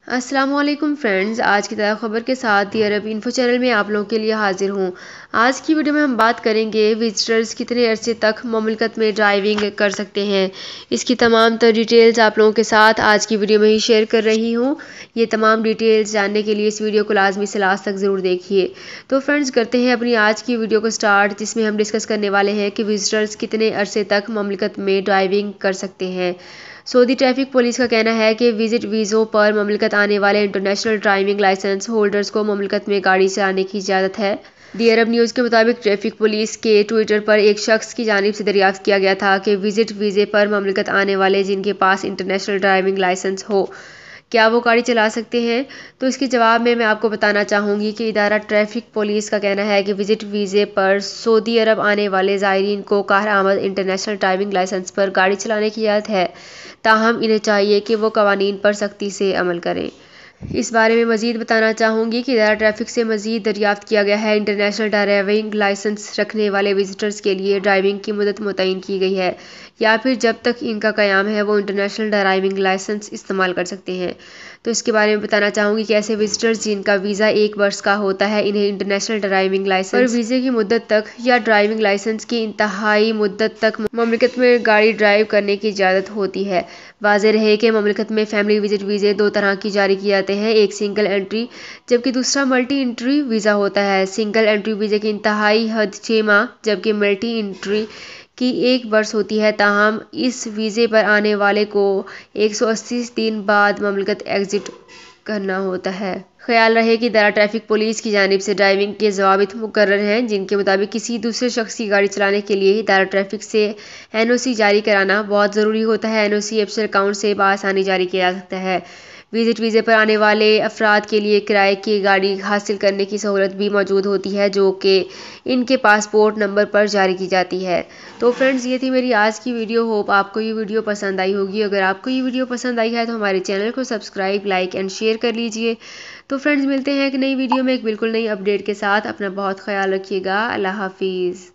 अस्सलाम वालेकुम फ्रेंड्स, आज की ताज़ा खबर के साथ दी अरब इन्फो चैनल में आप लोगों के लिए हाजिर हूँ। आज की वीडियो में हम बात करेंगे विजिटर्स कितने अरसे तक मुमलिकत में ड्राइविंग कर सकते हैं। इसकी तमाम तर डिटेल्स आप लोगों के साथ आज की वीडियो में ही शेयर कर रही हूँ। ये तमाम डिटेल्स जानने के लिए इस वीडियो को लाजमी से लास्ट तक ज़रूर देखिए। तो फ्रेंड्स, करते हैं अपनी आज की वीडियो को स्टार्ट, जिसमें हम डिस्कस करने वाले हैं कि विजिटर्स कितने अरसे तक मुमलिकत में ड्राइविंग कर सकते हैं। सऊदी ट्रैफिक पुलिस का कहना है कि विजिट वीज़ों पर मुमलिकत आने वाले इंटरनेशनल ड्राइविंग लाइसेंस होल्डर्स को मुमलिकत में गाड़ी चलाने की इजाज़त है। दी अरब न्यूज़ के मुताबिक ट्रैफिक पुलिस के ट्विटर पर एक शख्स की जानिब से दरियाफ्त किया गया था कि विजिट वीज़े पर मुमलिकत आने वाले जिनके पास इंटरनेशनल ड्राइविंग लाइसेंस हो, क्या वो गाड़ी चला सकते हैं। तो इसके जवाब में मैं आपको बताना चाहूँगी कि इदारा ट्रैफिक पुलिस का कहना है कि विजिट वीज़े पर सऊदी अरब आने वाले ज़ायरीन को कार आमद इंटरनेशनल ड्राइविंग लाइसेंस पर गाड़ी चलाने की इजाज़त है, ताहम इन्हें चाहिए कि वो कवानीन पर सख्ती से अमल करें। इस बारे में मज़ीद बताना चाहूँगी कि इदारा ट्रैफिक से मज़ीद दरियाफ्त किया गया है, इंटरनेशनल ड्राइविंग लाइसेंस रखने वाले विजिटर्स के लिए ड्राइविंग की मुद्दत मुतय्यन की गई है, या फिर जब तक इनका क़याम है वो इंटरनेशनल ड्राइविंग लाइसेंस इस्तेमाल कर सकते हैं। तो इसके बारे में बताना चाहूँगी कि ऐसे विजिटर्स जिनका वीज़ा 1 वर्ष का होता है, इन्हें इंटरनेशनल ड्राइविंग लाइसेंस और वीज़े की मुद्दत तक या ड्राइविंग लाइसेंस की इंतहाई मुद्दत तक मुमलिकत में गाड़ी ड्राइव करने की इजाज़त होती है। वाज़ेह रहे कि मुमलिकत में फैमिली विजिट वीज़े 2 तरह की जारी किए जाते हैं, एक सिंगल एंट्री जबकि दूसरा मल्टी एंट्री वीज़ा होता है। सिंगल एंट्री वीज़े की इंतहाई हद 6 माह जबकि मल्टी एंट्री की 1 वर्ष होती है, ताहम इस वीज़े पर आने वाले को 180 दिन बाद मुमलिकत एग्जिट करना होता है। ख्याल रहे कि इदारा ट्रैफिक पुलिस की जानिब से ड्राइविंग के ज़वाबित मुकर्रर हैं, जिनके मुताबिक किसी दूसरे शख्स की गाड़ी चलाने के लिए इदारा ट्रैफिक से NOC जारी कराना बहुत ज़रूरी होता है। NOC ऑफिशियल अकाउंट से बआसानी जारी किया जा सकता है। विजिट वीज़े पर आने वाले अफराद के लिए किराए की गाड़ी हासिल करने की सहूलत भी मौजूद होती है, जो कि इनके पासपोर्ट नंबर पर जारी की जाती है। तो फ्रेंड्स, ये थी मेरी आज की वीडियो। होप आपको ये वीडियो पसंद आई होगी। अगर आपको ये वीडियो पसंद आई है तो हमारे चैनल को सब्सक्राइब, लाइक एंड शेयर कर लीजिए। तो फ्रेंड्स, मिलते हैं एक नई वीडियो में एक बिल्कुल नई अपडेट के साथ। अपना बहुत ख्याल रखिएगा। अल्लाह हाफिज़।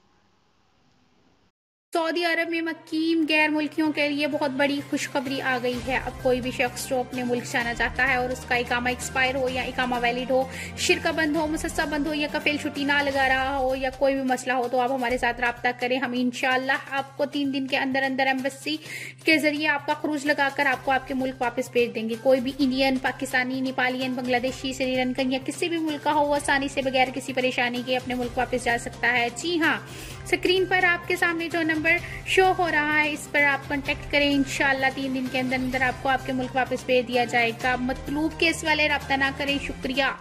सऊदी अरब में मकीम गैर मुल्कियों के लिए बहुत बड़ी खुशखबरी आ गई है। अब कोई भी शख्स जो अपने मुल्क जाना चाहता है और उसका इकामा एक्सपायर हो या इकामा वैलिड हो, शिरका बंद हो, मुसस्सा बंद हो या कफील छुट्टी ना लगा रहा हो या कोई भी मसला हो, तो आप हमारे साथ रब्ता करें। हम इंशाअल्लाह आपको 3 दिन के अंदर अंदर एम्बेसी के जरिए आपका खरूज लगाकर आपको आपके मुल्क वापस भेज देंगे। कोई भी इंडियन, पाकिस्तानी, नेपालियन, बांग्लादेशी, श्रीलंकन या किसी भी मुल्क का हो, वो आसानी से बगैर किसी परेशानी के अपने मुल्क वापस जा सकता है। जी हाँ, स्क्रीन पर आपके सामने जो नंबर शो हो रहा है, इस पर आप कांटेक्ट करें। इंशाअल्लाह 3 दिन के अंदर अंदर आपको आपके मुल्क वापस भेज दिया जाएगा। मतलूब केस वाले रब्ता ना करें। शुक्रिया।